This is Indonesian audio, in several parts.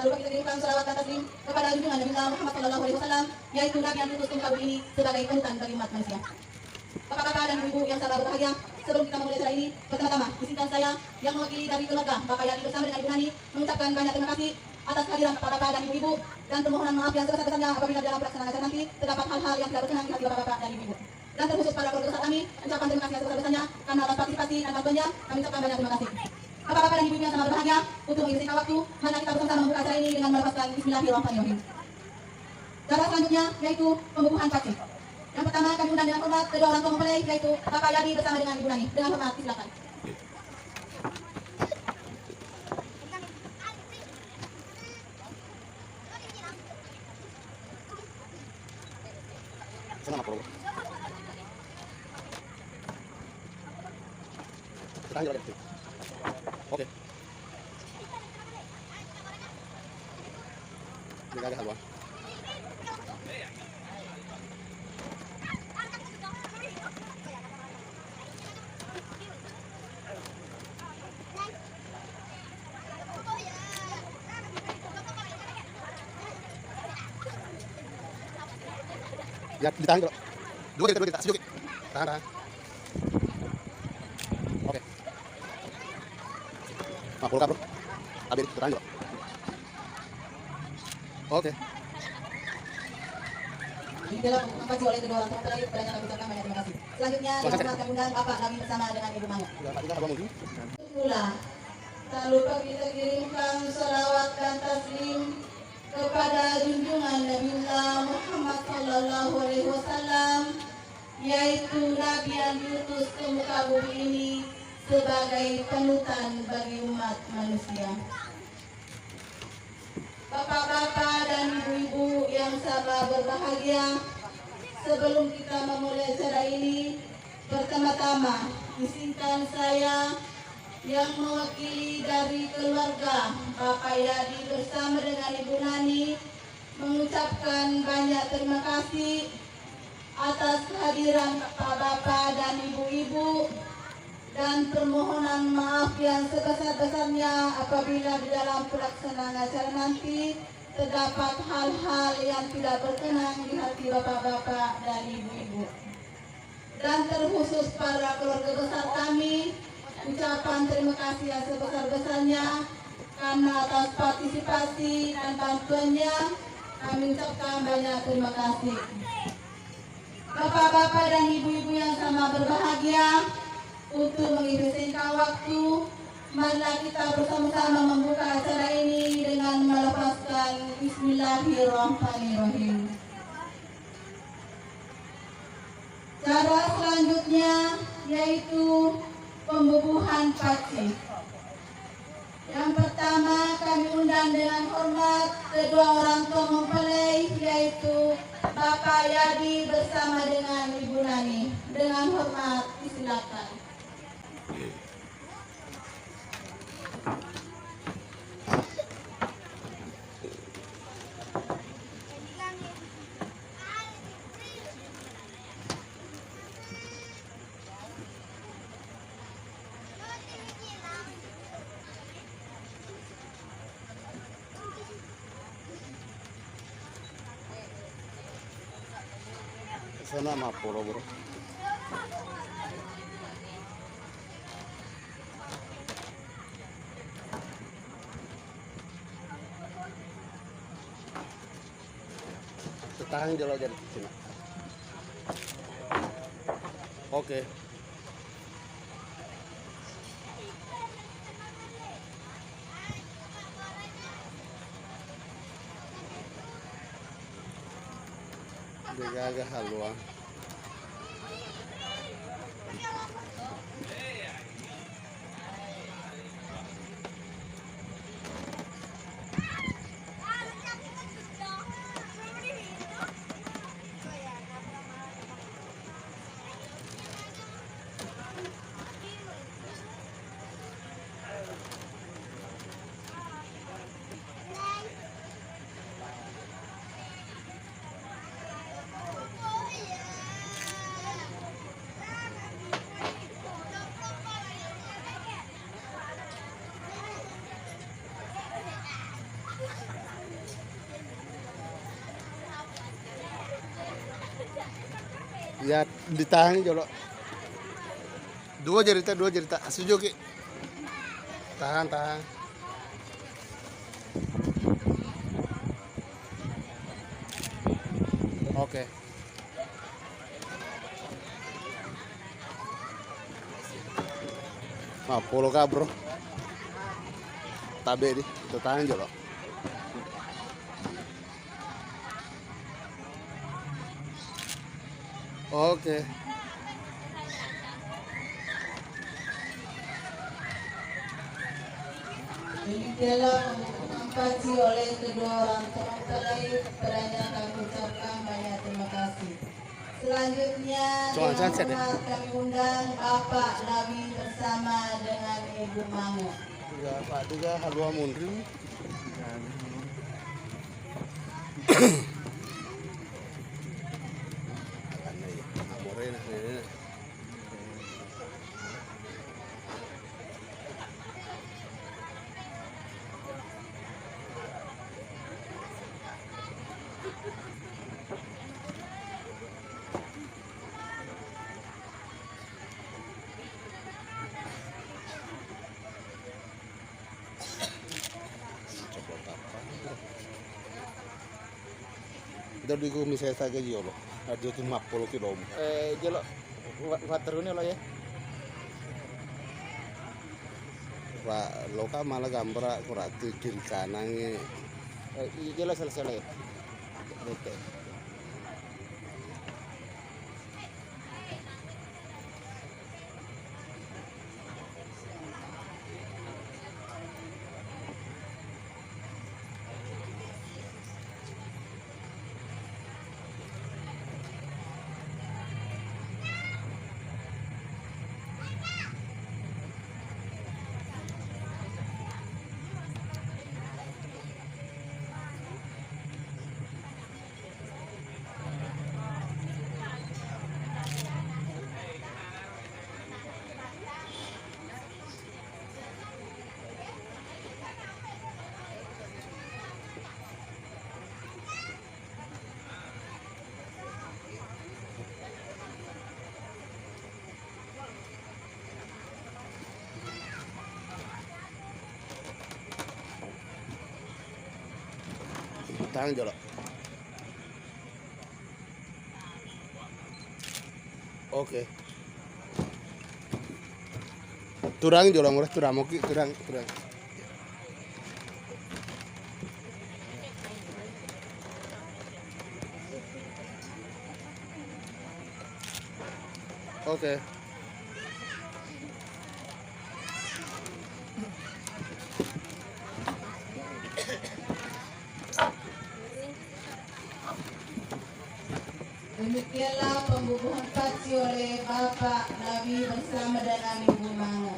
lupa kita kirimkan salawat dan taslim kepada junjungan Nabi Muhammad SAW, yaitu Nabi yang diutus ke muka bumi ini sebagai panutan bagi umat manusia. Bapak-bapak dan ibu yang sabar berbahagia, sebelum kita memulai acara ini, pertama-tama izinkan saya yang mewakili dari keluarga Bapak Yani bersama dengan Ibu Nani mengucapkan banyak terima kasih atas kehadiran bapak-bapak dan ibu-ibu, dan permohonan maaf yang sebesar-besarnya apabila dalam pelaksanaan acara nanti terdapat hal-hal yang tidak berkenan di hati bapak-bapak dan ibu-ibu. Dan terkhusus pada keluarga besar kami, ucapan terima kasih yang sebesar-besarnya karena atas partisipasi dan bantuannya kami ucapkan banyak terima kasih. Bapak-bapak dan ibu-ibu yang sangat berbahagia, untuk mengizinkan waktu, mari kita bersama membuka acara ini dengan melafazkan Bismillahirrahmanirrahim. Cara selanjutnya yaitu pembubuhan paci. Yang pertama kami undang dengan hormat kedua orang tua mempelai, yaitu Bapak Yani bersama dengan Ibu Nani. Dengan hormat silakan. Sana apa? Tahan lagi. Oke. Ini agak halwa. Ya, ditahan dulu. Dulu kita sedikit. Tahan. Oke. Nah, pulka bro. Ambil, ditahan dulu. Oke. Dalam paci oleh kedua orang tua mempelai, kepadanya kami ucapkan banyak terima kasih. Selanjutnya dengan hormat kami undang Bapak Nabi bersama dengan Ibu Mangga. Pula, tak lupa kita kirimkan salawat dan taslim kepada junjungan Nabi Muhammad SAW, yaitu Nabi yang diutus ke muka bumi ini sebagai panutan bagi umat manusia. Bapak-bapak dan ibu-ibu yang sabar berbahagia, sebelum kita memulai acara ini, pertama-tama izinkan saya yang mewakili dari keluarga Bapak Yani bersama dengan Ibu Nani mengucapkan banyak terima kasih atas kehadiran bapak-bapak dan ibu-ibu, dan permohonan maaf yang sebesar-besarnya apabila di dalam pelaksanaan acara nanti terdapat hal-hal yang tidak berkenan di hati bapak-bapak dan ibu-ibu. Dan terkhusus para keluarga besar kami, ucapan terima kasih yang sebesar-besarnya karena atas partisipasi dan bantuannya kami ucapkan banyak terima kasih. Bapak-bapak dan ibu-ibu yang sama berbahagia, untuk mengizinkan waktu, marilah kita bersama-sama membuka acara ini dengan melafazkan Bismillahirrahmanirrahim. Cara selanjutnya yaitu pembubuhan paci. Yang pertama kami undang dengan hormat kedua orang tua mempelai, yaitu Bapak Yadi bersama dengan Ibu Nani. Dengan hormat disilakan. Sana mah polo bro. Tahan dulu aja di sini. Oke. Dia agak halwa. Ya ditahan jolo. Dua cerita Suzuki. Tahan. Oke. Ah, polo ka bro. Tabe di, tahan jolo. Oke. Demikianlah pembukaan oleh kedua orang mempelai. Perannya kami ucapkan banyak terima kasih. Selanjutnya dengan hormat kami undang Bapak Nabi bersama dengan Ibu Mangu. Pak juga halua munri. Ito di ko misesa ka yolo. Adyo tu mapolo kilo. Jelo water ini lo ya. Wa loka malah gambara kuratu kiri kanan ni. Jelo selesai. Oke. Tahan jolo. Oke. Turang jolo murah turamoki turang. Oke. Demikianlah pembubuhan pasti oleh Bapak Nabi bersama dengan Ibu Mangu.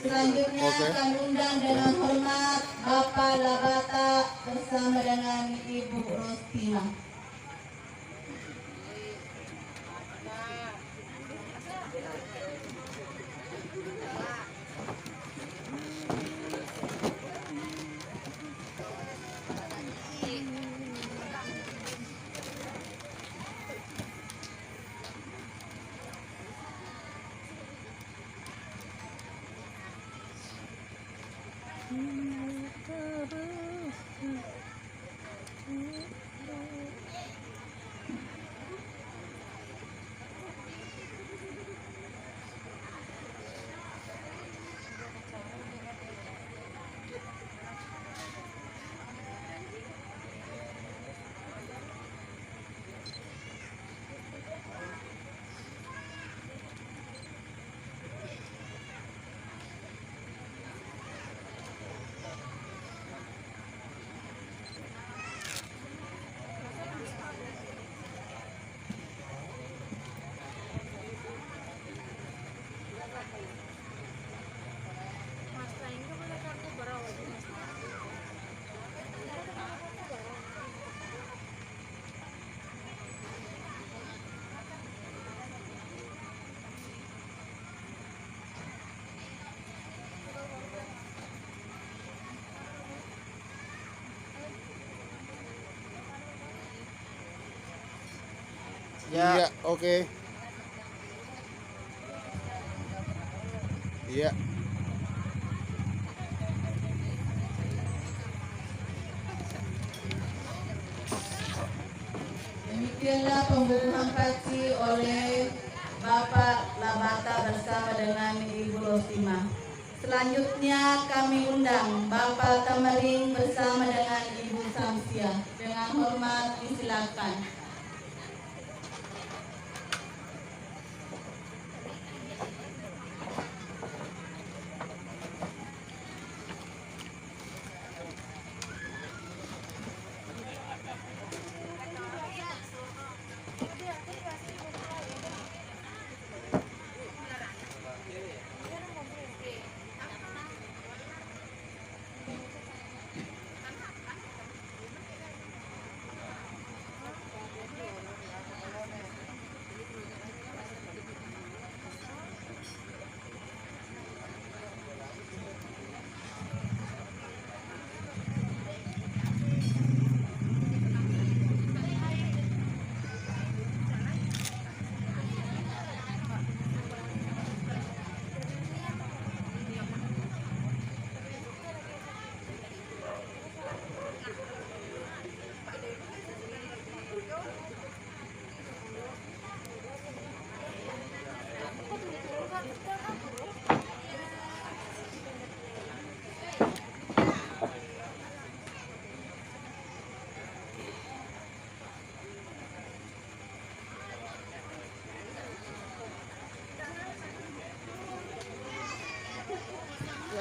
Selanjutnya kami undang dengan hormat Bapak Labata bersama dengan Ibu Rostina. Iya, oke. Iya. Demikianlah pembunuhan paci oleh Bapak Labata bersama dengan Ibu Rosima. Selanjutnya kami undang Bapak Tamaring bersama dengan Ibu Samsia. Dengan hormat disilakan.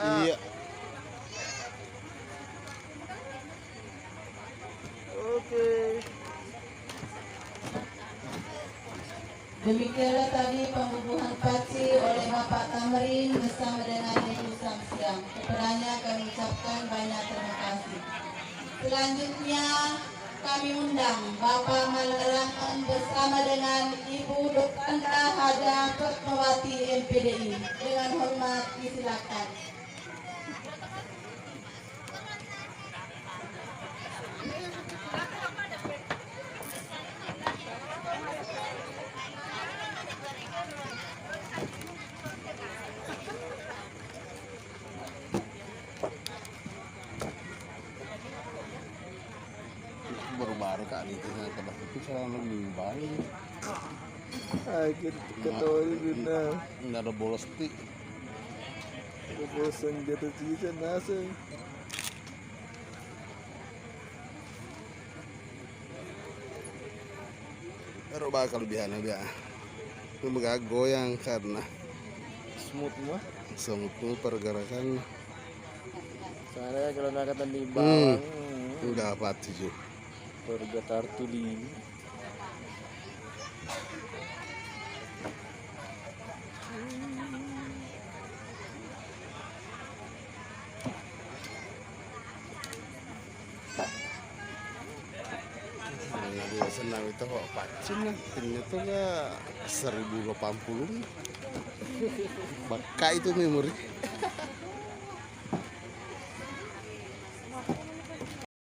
Iya. Oke. Demikianlah tadi pembunuhan paci oleh Bapak Tamarin bersama dengan Ibu Samsia. Kepadanya kami ucapkan banyak terima kasih. Selanjutnya kami undang Bapak Malarangkan bersama dengan Ibu Dokanda Haja Fatmawati MPDI. Dengan hormat disilakan. Baru-baru kali itu saya kena itu selalu limbah. Akhir ketori guna. Nggak ada bolos ti. Kebosan jatuh cinta nasa. Baru bakal kelebihannya dia. Itu megah goyang karena Smooth mah. semua pergerakan Saya kalau nak kata di bawah. udah pati juga. Perga tartuli. Dia senang itu kok pacin lah. Ternyata nggak 1080. Baka itu memori.